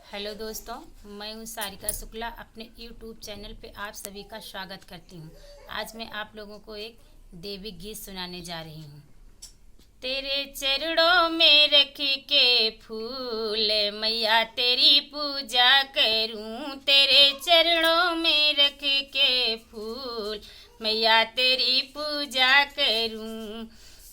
Hello दोस्तों, मैं हूँ सारिका शुक्ला। अपने YouTube चैनल पे आप सभी का स्वागत करती हूँ। आज मैं आप लोगों को एक देवी गीत सुनाने जा रही हूँ। तेरे चरणों में रख के फूल मैया तेरी पूजा करूँ। तेरे चरणों में रख के फूल मैया तेरी पूजा करूँ।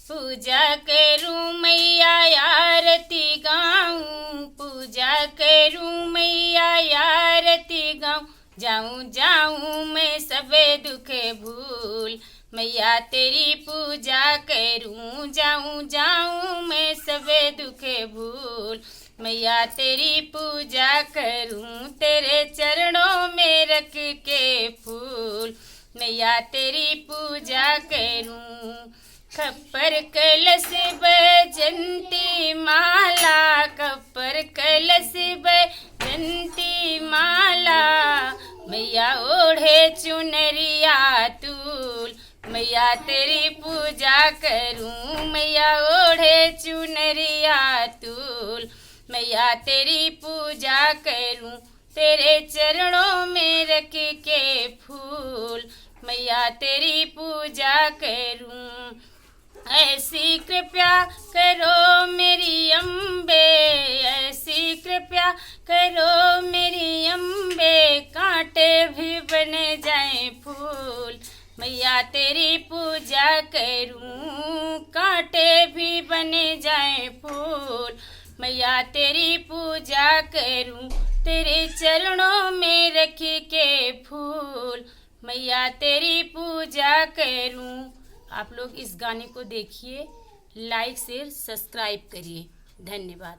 पूजा करूँ मैया आरती गाऊँ। पूजा करूँ मैया आरती गाऊँ। जाऊँ जाऊँ मैं सबे दुख भूल मैया तेरी पूजा करूँ। जाऊँ जाऊँ मैं सबे दुख भूल मैया तेरी पूजा करूँ। तेरे चरणों में रख के फूल मैया तेरी पूजा करूँ। खप्पर कलश बैजंती माला, खप्पर कलश बैजंती माला मैया ओढ़े चुनरिया तूल मैया तेरी पूजा करूँ। मैया ओढ़े चुनरिया तूल मैया तेरी पूजा करूँ। तेरे चरणों में रख के फूल मैया तेरी पूजा करूँ। ऐसी कृपया करो मेरी अम्बे, ऐसी कृपया करो मेरी अम्बे, कांटे भी बने जाएं फूल मैया तेरी पूजा करूं। कांटे भी बने जाएं फूल मैया तेरी पूजा करूं। तेरे चरणों में रख के फूल मैया तेरी पूजा करूं। आप लोग इस गाने को देखिए, लाइक शेयर सब्सक्राइब करिए। धन्यवाद।